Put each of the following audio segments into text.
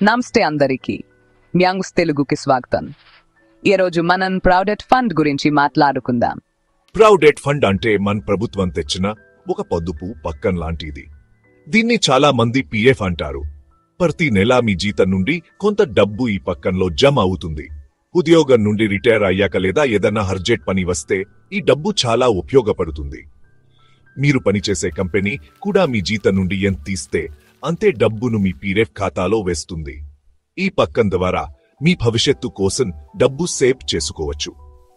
నమస్తే అందరికీ, మ్యాంగ్స్ తెలుగుకి స్వాగతం. ఈరోజు మనం ప్రావిడెంట్ ఫండ్ గురించి మాట్లాడుకుందాం. ప్రావిడెంట్ ఫండ్ అంటే మన ప్రభుత్వం తెచ్చిన ఒక పొదుపు పక్కన లాంటిది. దీన్ని చాలా మంది పిఎఫ్ అంటారు. ప్రతి నెల మీ జీతం నుండి కొంత డబ్బు ఈ పక్కనలో జమ అవుతుంది. ఉద్యోగం నుండి రిటైర్ అయ్యాక లేదా ఏదన్నా అర్జెంట్ పని వస్తే ఈ డబ్బు చాలా ఉపయోగపడుతుంది. మీరు పనిచేసే కంపెనీ కూడా మీ జీతం నుండి ఎంత తీస్తే అంతే డబ్బును మీ పీఎఫ్ ఖాతాలో వేస్తుంది. ఈ పక్కన ద్వారా మీ భవిష్యత్తు కోసం డబ్బు సేవ్ చేసుకోవచ్చు.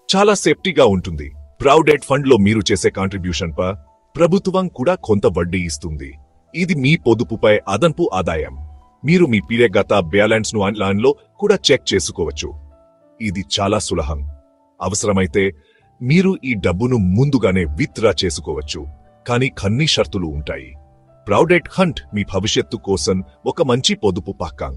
చాలా సేఫ్టీగా ఉంటుంది. ప్రావిడెంట్ ఫండ్ లో మీరు చేసే కాంట్రిబ్యూషన్ పై ప్రభుత్వం కూడా కొంత వడ్డీ ఇస్తుంది. ఇది మీ పొదుపుపై అదనపు ఆదాయం. మీరు మీ పీఎఫ్ ఖాతా బ్యాలెన్స్ ను ఆన్లైన్ లో కూడా చెక్ చేసుకోవచ్చు. ఇది చాలా సులభం. అవసరమైతే మీరు ఈ డబ్బును ముందుగానే విత్డ్రా చేసుకోవచ్చు. కానీ కొన్ని షరతులు ఉంటాయి. ప్రావిడెంట్ ఫండ్ మీ భవిష్యత్తు కోసం ఒక మంచి పొదుపు పక్కం.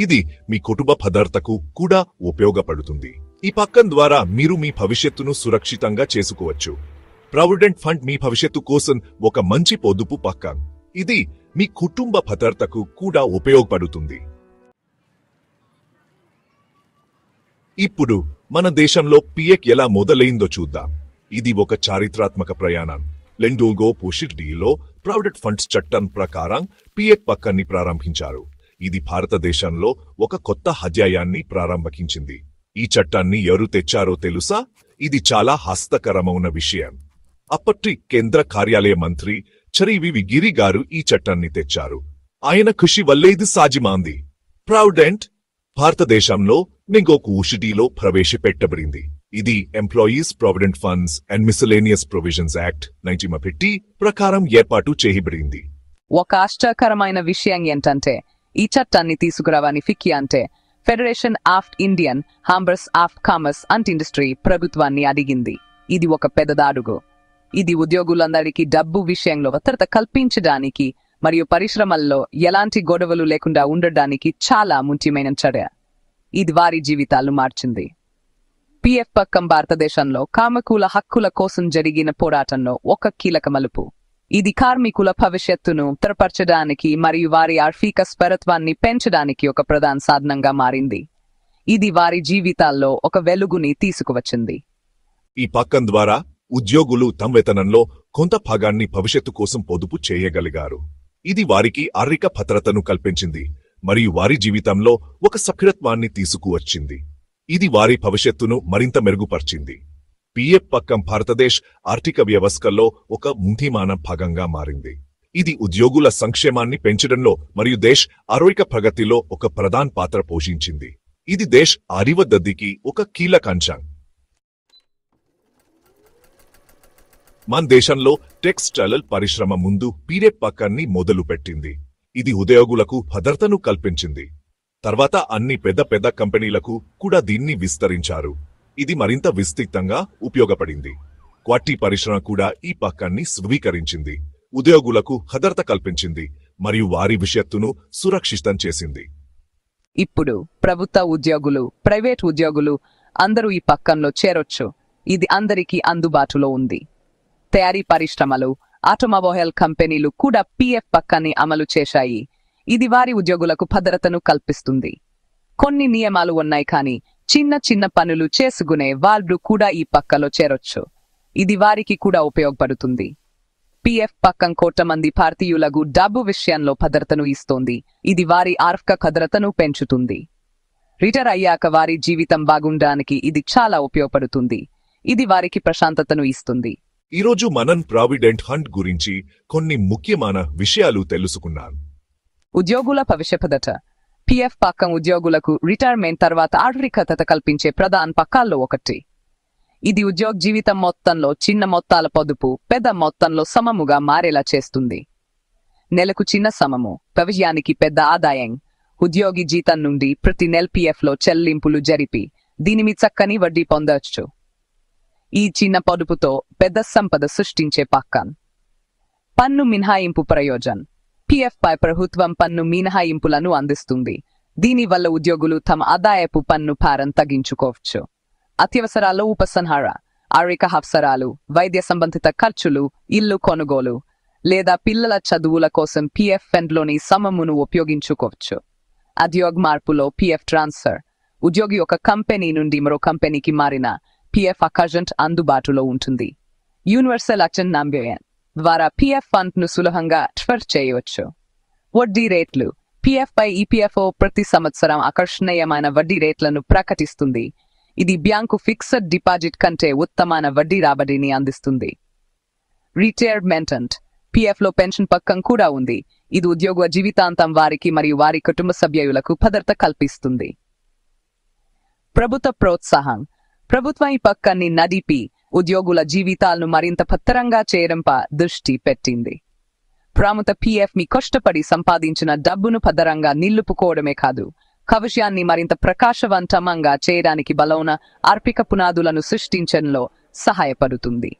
ఇది మీ కుటుంబ భద్రతకు కూడా ఉపయోగపడుతుంది. ఈ పక్కం ద్వారా మీరు మీ భవిష్యత్తును సురక్షితంగా చేసుకోవచ్చు. ప్రావిడెంట్ ఫండ్ మీ భవిష్యత్తు కోసం ఒక మంచి పొదుపు పక్కం. ఇది మీ కుటుంబ భద్రతకు కూడా ఉపయోగపడుతుంది. ఇప్పుడు మన దేశంలో పిఎఫ్ ఎలా మొదలైందో చూద్దాం. ఇది ఒక చారిత్రాత్మక ప్రయాణం. 2016లో ప్రావిడెంట్ ఫండ్స్ చట్టం ప్రకారం పిఎఫ్ పక్కన్ని ప్రారంభించారు. ఇది భారతదేశంలో ఒక కొత్త అధ్యాయాన్ని ప్రారంభించింది. ఈ చట్టాన్ని ఎవరు తెచ్చారో తెలుసా? ఇది చాలా హాస్యకరమైన విషయం. అప్పటి కేంద్ర కార్యాలయ మంత్రి చరివి గిరి గారు ఈ చట్టాన్ని తెచ్చారు. ఆయన కృషి వల్లే ఇది సాధ్యమైంది. ప్రావిడెంట్ భారతదేశంలో 1961లో ప్రవేశపెట్టబడింది. ఇది employees provident funds and miscellaneous provisions act 1950 ప్రకారం ఏర్పాటు చేయబడింది. ఒక ఆశ్చర్యకరమైన విషయం ఏంటంటే, ఈ చట్టాన్ని తీసుకురావని ఫిక్కీ అంటే federation of Indian chambers of commerce and industry ప్రభుత్వాన్ని అడిగింది. ఇది ఒక పెద్ద అడుగు. ఇది ఉద్యోగులందరికీ డబ్బు విషయంలో భద్రత కల్పించడానికి మరియు పరిశ్రమల్లో ఎలాంటి గొడవలు లేకుండా ఉండడానికి చాలా ముఖ్యమైన చర్య. ఇది వారి జీవితాలు మార్చింది. పిఎఫ్ పక్కం భారతదేశంలో కార్మికుల హక్కుల కోసం జరిగిన పోరాటంలో ఒక కీలక మలుపు. ఇది కార్మికుల భవిష్యత్తును స్థిరపరచడానికి మరియు వారి ఆర్థిక స్థిరత్వాన్ని పెంచడానికి ఒక ప్రధాన సాధనంగా మారింది. ఇది వారి జీవితాల్లో ఒక వెలుగుని తీసుకువచ్చింది. ఈ పక్కం ద్వారా ఉద్యోగులు తమ వేతనంలో కొంత భాగాన్ని భవిష్యత్తు కోసం పొదుపు చేయగలిగారు. ఇది వారికి ఆర్థిక భద్రతను కల్పించింది మరియు వారి జీవితంలో ఒక స్థిరత్వాన్ని తీసుకువచ్చింది. ఇది వారి భవిష్యత్తును మరింత మెరుగుపరిచింది. పిఎఫ్ పక్కం భారతదేశ్ ఆర్థిక వ్యవస్థలో ఒక ముఖ్యమైన భాగంగా మారింది. ఇది ఉద్యోగుల సంక్షేమాన్ని పెంచడంలో మరియు దేశ్ ఆరోగ్య ప్రగతిలో ఒక ప్రధాన పాత్ర పోషించింది. ఇది దేశ్ అభివృద్ధికి ఒక కీలక అంశం. మన దేశంలో టెక్స్టైల్ పరిశ్రమ ముందు పిఎఫ్ పక్కాన్ని మొదలుపెట్టింది. ఇది ఉద్యోగులకు భద్రతను కల్పించింది. తర్వాత అన్ని పెద్ద పెద్ద కంపెనీలకు కూడా దీన్ని విస్తరించారు. ఇది మరింత విస్తృతంగా ఉపయోగపడింది. క్వాటీ పరిశ్రమ కూడా ఈ పక్కాన్ని స్వీకరించింది. ఉద్యోగులకు భద్రత కల్పించింది మరియు వారి భవిష్యత్తును సురక్షితం చేసింది. ఇప్పుడు ప్రభుత్వ ఉద్యోగులు, ప్రైవేట్ ఉద్యోగులు అందరూ ఈ పక్కంలో చేరొచ్చు. ఇది అందరికీ అందుబాటులో ఉంది. తయారీ పరిశ్రమలు, ఆటోమొబైల్ కంపెనీలు కూడా పిఎఫ్ పక్కాన్ని అమలు చేశాయి. ఇది వారి ఉద్యోగులకు భద్రతను కల్పిస్తుంది. కొన్ని నియమాలు ఉన్నాయి, కానీ చిన్న చిన్న పనులు చేసుకునే వాళ్ళు కూడా ఈ పక్కలో చేరొచ్చు. ఇది వారికి కూడా ఉపయోగపడుతుంది. పిఎఫ్ పక్కం కోట్ల భారతీయులకు డబ్బు విషయంలో భద్రతను ఇస్తోంది. ఇది వారి ఆర్థిక భద్రతను పెంచుతుంది. రిటైర్ అయ్యాక వారి జీవితం బాగుండడానికి ఇది చాలా ఉపయోగపడుతుంది. ఇది వారికి ప్రశాంతతను ఇస్తుంది. ఈరోజు మనం ప్రావిడెంట్ ఫండ్ గురించి కొన్ని ముఖ్యమైన విషయాలు తెలుసుకున్నాం. ఉద్యోగుల భవిష్య భద్రత. పిఎఫ్ పక్కం ఉద్యోగులకు రిటైర్మెంట్ తర్వాత ఆర్థిక భద్రత కల్పించే ప్రధాన పక్కాల్లో ఒకటి. ఇది ఉద్యోగ జీవితం మొత్తంలో చిన్న మొత్తాల పొదుపు పెద్ద మొత్తంలో సమముగా మారేలా చేస్తుంది. నెలకు చిన్న సమము, భవిష్యానికి పెద్ద ఆదాయం. ఉద్యోగి జీతం నుండి ప్రతి నెల పిఎఫ్ లో చెల్లింపులు జరిపి దీనిమి చక్కని వడ్డీ పొందవచ్చు. ఈ చిన్న పొదుపుతో పెద్ద సంపద సృష్టించే పక్కం. పన్ను మినహాయింపు ప్రయోజనం. పిఎఫ్ పై ప్రభుత్వం పన్ను మినహాయింపులను అందిస్తుంది. దీనివల్ల ఉద్యోగులు తమ ఆదాయపు పన్ను భారం తగ్గించుకోవచ్చు. అత్యవసరాలు ఉపసంహార, ఆర్థిక అవసరాలు, వైద్య సంబంధిత ఖర్చులు, ఇల్లు కొనుగోలు లేదా పిల్లల చదువుల కోసం పిఎఫ్ ఫండ్లోని సమమును ఉపయోగించుకోవచ్చు. ఉద్యోగ మార్పులో పిఎఫ్ ట్రాన్స్ఫర్. ఉద్యోగి ఒక కంపెనీ నుండి మరో కంపెనీకి మారిన పిఎఫ్ అకౌంట్ అందుబాటులో ఉంటుంది. యూనివర్సల్ అటెండ్ నంబర్ ద్వారా పిఎఫ్ ఫండ్ ను సులభంగా ట్రాన్స్ఫర్ చేయవచ్చు. వడ్డీ రేట్లు. పిఎఫ్ పై ఈపీఎఫ్ఓ ప్రతి సంవత్సరం ఆకర్షణీయమైన వడ్డీ రేట్లను ప్రకటిస్తుంది. ఇది బ్యాంకు ఫిక్స్డ్ డిపాజిట్ కంటే ఉత్తమమైన వడ్డీ రాబడిని అందిస్తుంది. రిటైర్మెంట్. పిఎఫ్ లో పెన్షన్ పథకం కూడా ఉంది. ఇది ఉద్యోగ జీవితాంతం వారికి మరియు వారి కుటుంబ సభ్యులకు భద్రత కల్పిస్తుంది. ప్రభుత్వ ప్రోత్సాహం. ప్రభుత్వం ఈ పథకాన్ని నడిపి ఉద్యోగుల జీవితాలను మరింత భద్రంగా చేయడంపై దృష్టి పెట్టింది. ప్రభుత్వ పిఎఫ్ మీ కష్టపడి సంపాదించిన డబ్బును భద్రంగా నిలుపుకోవడమే కాదు, భవిష్యాన్ని మరింత ప్రకాశవంతంగా చేయడానికి బలమైన ఆర్థిక పునాదులను సృష్టించడంలో సహాయపడుతుంది.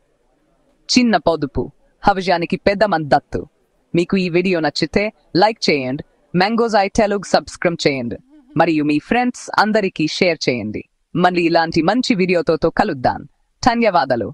చిన్న పొదుపు భవిష్యానికి పెద్ద మద్దతు. మీకు ఈ వీడియో నచ్చితే లైక్ చేయండి, మ్యాంగోస్ ఐ తెలుగు సబ్స్క్రైబ్ చేయండి మరియు మీ ఫ్రెండ్స్ అందరికీ షేర్ చేయండి. మళ్ళీ ఇలాంటి మంచి వీడియోతో కలుద్దాం. ధన్యవాదాలు.